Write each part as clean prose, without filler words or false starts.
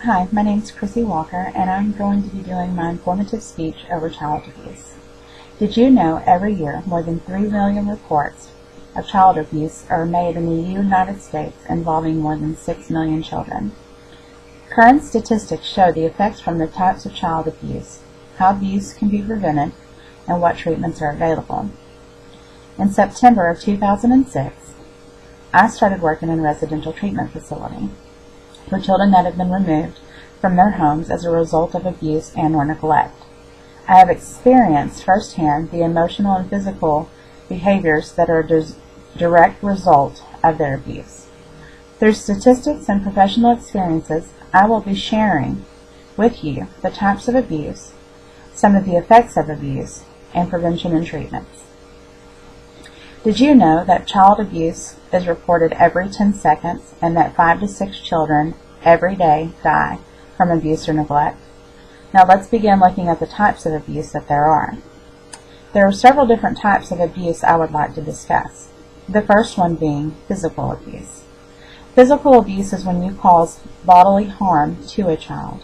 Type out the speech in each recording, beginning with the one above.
Hi, my name is Chrissy Walker, and I'm going to be doing my informative speech over child abuse. Did you know every year more than 3 million reports of child abuse are made in the United States involving more than 6 million children? Current statistics show the effects from the types of child abuse, how abuse can be prevented, and what treatments are available. In September of 2006, I started working in a residential treatment facility for children that have been removed from their homes as a result of abuse and/or neglect. I have experienced firsthand the emotional and physical behaviors that are a direct result of their abuse. Through statistics and professional experiences, I will be sharing with you the types of abuse, some of the effects of abuse, and prevention and treatments. Did you know that child abuse is reported every 10 seconds and that 5 to 6 children every day die from abuse or neglect? Now let's begin looking at the types of abuse that there are. There are several different types of abuse I would like to discuss. The first one being physical abuse. Physical abuse is when you cause bodily harm to a child.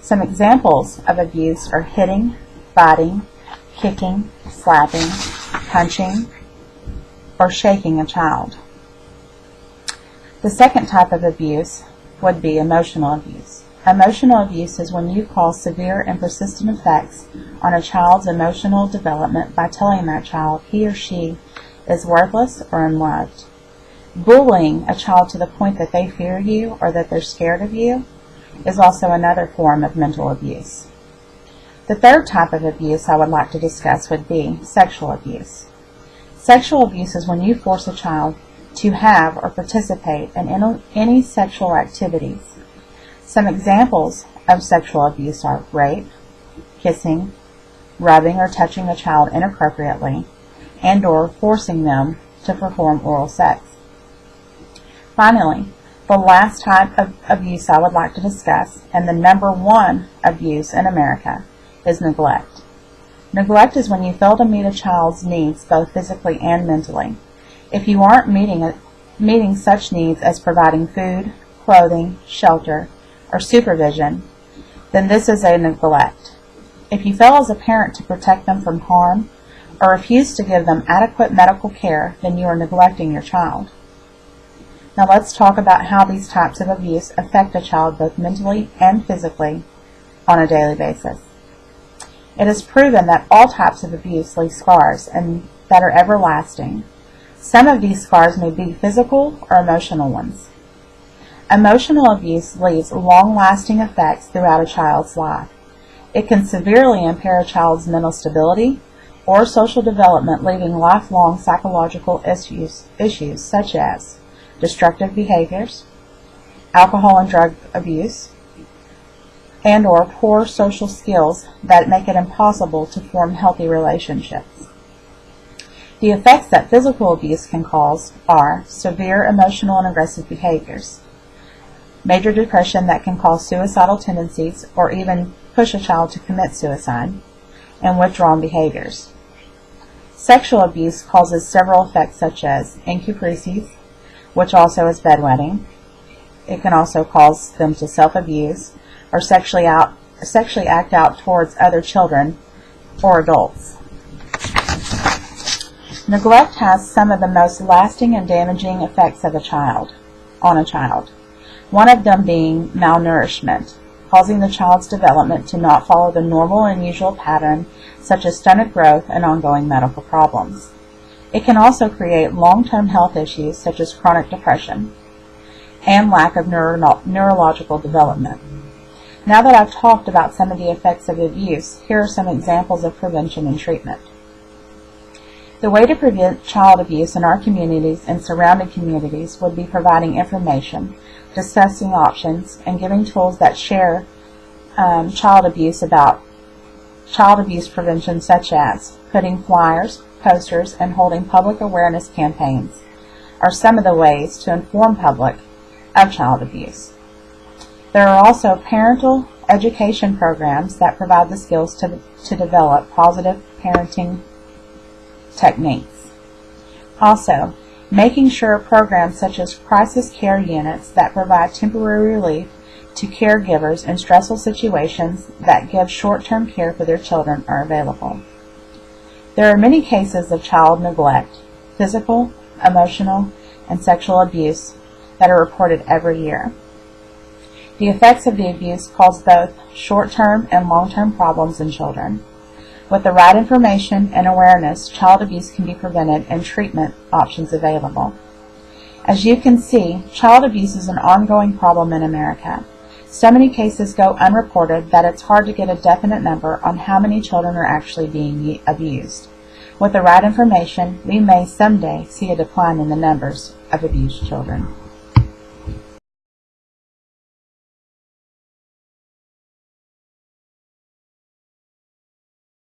Some examples of abuse are hitting, biting, kicking, slapping, punching, or shaking a child. The second type of abuse would be emotional abuse. Emotional abuse is when you cause severe and persistent effects on a child's emotional development by telling that child he or she is worthless or unloved. Bullying a child to the point that they fear you or that they're scared of you is also another form of mental abuse. The third type of abuse I would like to discuss would be sexual abuse. Sexual abuse is when you force a child to have or participate in any sexual activities. Some examples of sexual abuse are rape, kissing, rubbing or touching a child inappropriately, and/or forcing them to perform oral sex. Finally, the last type of abuse I would like to discuss, and the number one abuse in America, is neglect. Neglect is when you fail to meet a child's needs both physically and mentally. If you aren't meeting such needs as providing food, clothing, shelter, or supervision, then this is a neglect. If you fail as a parent to protect them from harm or refuse to give them adequate medical care, then you are neglecting your child. Now let's talk about how these types of abuse affect a child both mentally and physically on a daily basis. It is proven that all types of abuse leave scars and that are everlasting. Some of these scars may be physical or emotional ones. Emotional abuse leaves long-lasting effects throughout a child's life. It can severely impair a child's mental stability or social development, leaving lifelong psychological issues such as destructive behaviors, alcohol and drug abuse, and/or poor social skills that make it impossible to form healthy relationships. The effects that physical abuse can cause are severe emotional and aggressive behaviors, major depression that can cause suicidal tendencies or even push a child to commit suicide, and withdrawn behaviors. Sexual abuse causes several effects such as encupresis, which also is bedwetting. It can also cause them to self-abuse or sexually act out towards other children or adults. Neglect has some of the most lasting and damaging effects on a child. One of them being malnourishment, causing the child's development to not follow the normal and usual pattern, such as stunted growth and ongoing medical problems. It can also create long-term health issues such as chronic depression and lack of neurological development. Now that I've talked about some of the effects of abuse, here are some examples of prevention and treatment. The way to prevent child abuse in our communities and surrounding communities would be providing information, discussing options, and giving tools that share child abuse prevention, such as putting flyers, posters, and holding public awareness campaigns are some of the ways to inform public of child abuse. There are also parental education programs that provide the skills to develop positive parenting techniques. Also, making sure programs such as crisis care units that provide temporary relief to caregivers in stressful situations that give short-term care for their children are available. There are many cases of child neglect, physical, emotional, and sexual abuse that are reported every year. The effects of the abuse cause both short-term and long-term problems in children. With the right information and awareness, child abuse can be prevented and treatment options available. As you can see, child abuse is an ongoing problem in America. So many cases go unreported that it's hard to get a definite number on how many children are actually being abused. With the right information, we may someday see a decline in the numbers of abused children.